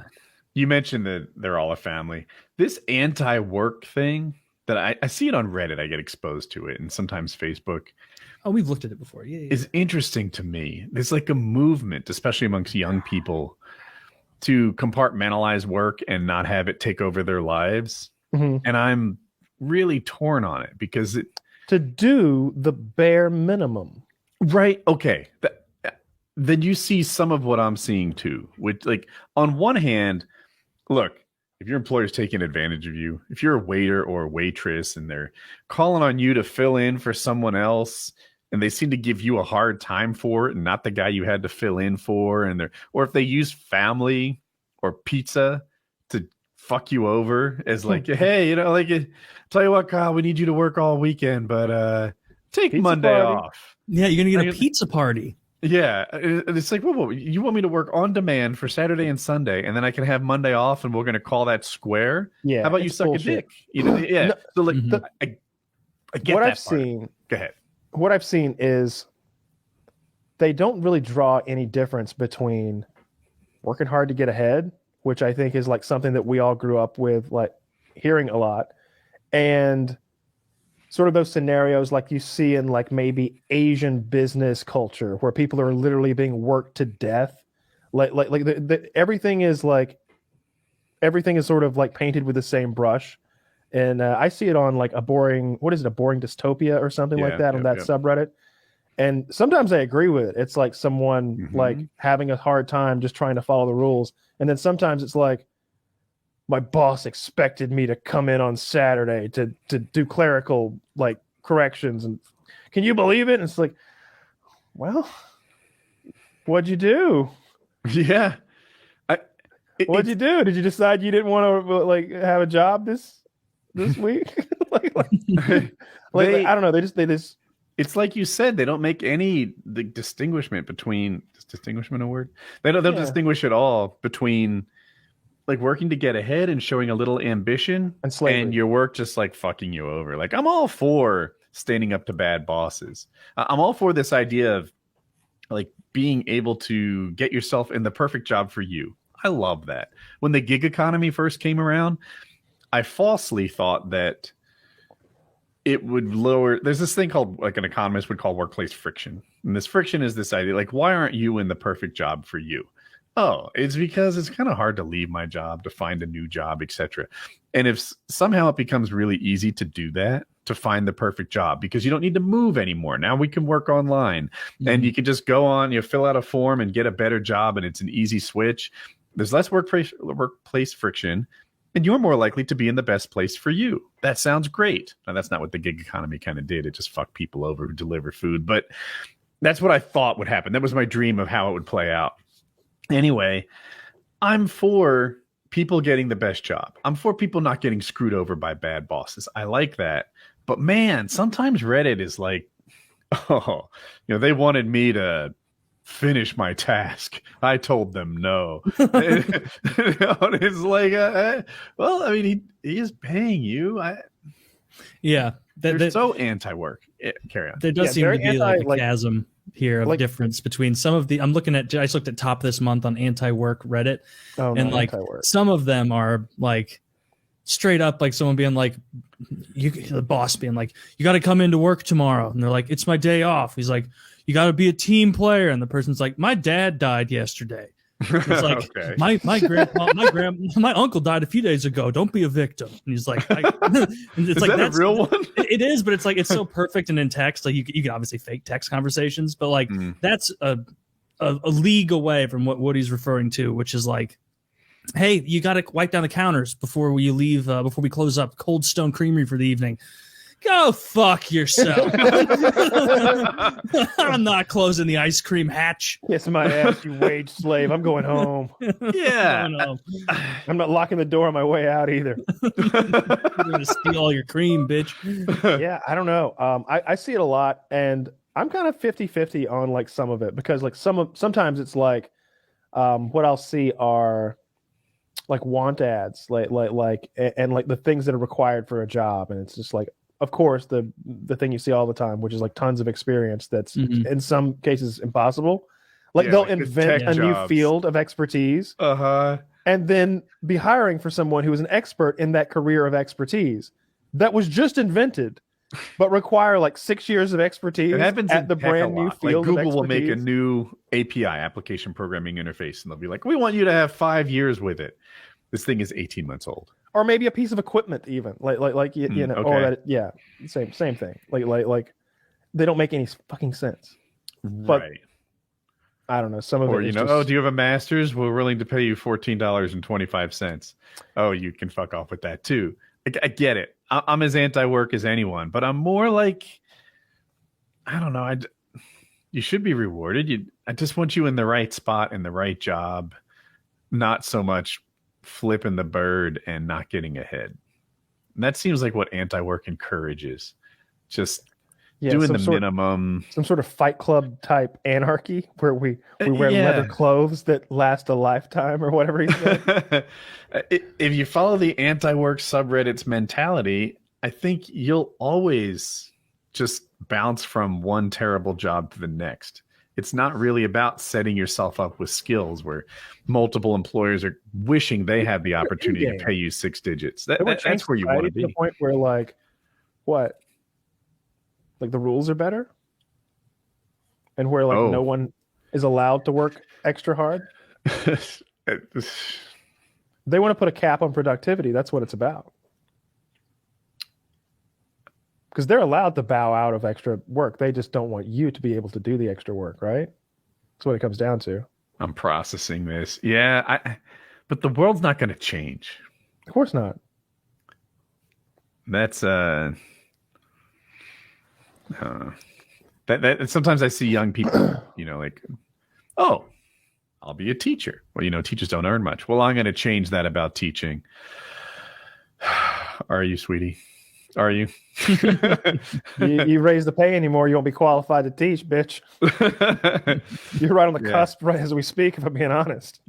Yeah. You mentioned that they're all a family. This anti-work thing that I see it on Reddit, I get exposed to it, and sometimes Facebook Oh, we've looked at it before. Yeah. is interesting to me. There's like a movement, especially amongst young people, to compartmentalize work and not have it take over their lives. Mhm. And I'm really torn on it because To do the bare minimum. right. Okay. Then you see some of what I'm seeing too, which, like, on one hand, look, if your employer's taking advantage of you, if you're a waiter or a waitress and they're calling on you to fill in for someone else and they seem to give you a hard time for it and not the guy you had to fill in for, or if they use family or pizza to fuck you over as like, hey, like, tell you what, Kyle, we need you to work all weekend, but take Pizza Monday party. off. Yeah, you're gonna get a pizza party. Yeah, it's like, well, you want me to work on demand for Saturday and Sunday, and then I can have Monday off, and we're going to call that square? Yeah. How about you it's suck bullshit. a dick? Yeah. No, So like, Mhm. I get what that I've part. seen, Go ahead. what I've seen is they don't really draw any difference between working hard to get ahead, which I think is like something that we all grew up with, like hearing a lot, and sort of those scenarios like you see in like maybe Asian business culture where people are literally being worked to death. Everything is sort of like painted with the same brush. And I see it on like a boring dystopia or something like that on that subreddit. And sometimes I agree with it. It's like someone like having a hard time just trying to follow the rules. And then sometimes it's like, my boss expected me to come in on Saturday to do clerical like corrections. And can you believe it? And it's like, well, what'd you do? Yeah. What'd you do? Did you decide you didn't want to like have a job this week? I don't know. They just. It's like you said, they don't make any distinguishment between. Is distinguishment a word? They don't distinguish at all between like working to get ahead and showing a little ambition and your work just like fucking you over. Like, I'm all for standing up to bad bosses. I'm all for this idea of like being able to get yourself in the perfect job for you. I love that. When the gig economy first came around, I falsely thought that it would lower. There's this thing called, like, an economist would call workplace friction. And this friction is this idea, like, why aren't you in the perfect job for you? Oh, it's because it's kind of hard to leave my job to find a new job, etc. And if somehow it becomes really easy to do that, to find the perfect job, because you don't need to move anymore. Now we can work online and you can just go on, fill out a form and get a better job, and it's an easy switch. There's less workplace friction, and you're more likely to be in the best place for you. That sounds great. Now, that's not what the gig economy kind of did. It just fucked people over who deliver food. But that's what I thought would happen. That was my dream of how it would play out. Anyway, I'm for people getting the best job. I'm for people not getting screwed over by bad bosses. I like that. But man, sometimes Reddit is like, oh, they wanted me to finish my task. I told them no. It's like, well, I mean, he is paying you. They're so anti-work. Carry on. There does seem to be like a chasm here of difference between some of the. I just looked at top this month on anti-work Reddit, and like some of them are like straight up like someone being like, the boss being like, you got to come into work tomorrow, and they're like, it's my day off. He's like, you got to be a team player, and the person's like, my dad died yesterday. It's like, okay. my uncle died a few days ago. Don't be a victim. And he's like, is like, that's a real one? It is, but it's like, it's so perfect and in text. Like you can obviously fake text conversations, but like that's a league away from what Woody's referring to, which is like, hey, you got to wipe down the counters before we leave, before we close up Cold Stone Creamery for the evening. Go fuck yourself. I'm not closing the ice cream hatch. Kiss my ass, you wage slave. I'm going home. Yeah. I'm not locking the door on my way out either. You're going to steal all your cream, bitch. Yeah, I don't know. I see it a lot, and I'm kind of 50-50 on like some of it, because like sometimes it's like what I'll see are like want ads, like the things that are required for a job, and it's just like, of course, the thing you see all the time, which is like tons of experience that's in some cases impossible. Like they'll invent a new field of expertise. and then be hiring for someone who is an expert in that career of expertise that was just invented, but require like 6 years of expertise at the brand new field. Like Google will make a new API, application programming interface, and they'll be like, we want you to have 5 years with it. This thing is 18 months old. Or maybe a piece of equipment, even like you know, okay. Or that, same thing. Like they don't make any fucking sense. But right. I don't know. Some of it. Or you know, just... do you have a master's? We're willing to pay you $14.25. Oh, you can fuck off with that too. I get it. I'm as anti-work as anyone, but I'm more like, I don't know. You should be rewarded. I just want you in the right spot in the right job, not so much flipping the bird and not getting ahead. And that seems like what anti-work encourages. Just doing the minimum. Some sort of Fight Club type anarchy where we wear leather clothes that last a lifetime or whatever he said. If you follow the anti-work subreddit's mentality, I think you'll always just bounce from one terrible job to the next. It's not really about setting yourself up with skills where multiple employers are wishing they had the opportunity to pay you 6 digits. That's where you want to be. To the point where, like, what? Like the rules are better? And where, like, no one is allowed to work extra hard? They want to put a cap on productivity. That's what it's about. Because they're allowed to bow out of extra work. They just don't want you to be able to do the extra work, right? That's what it comes down to. I'm processing this. Yeah, but the world's not going to change. Of course not. That's that sometimes I see young people, you know, like, oh, I'll be a teacher. Well, you know, teachers don't earn much. Well, I'm going to change that about teaching. Are you, sweetie? Are you? You raise the pay anymore, you won't be qualified to teach, bitch. You're right on the cusp right as we speak, if I'm being honest.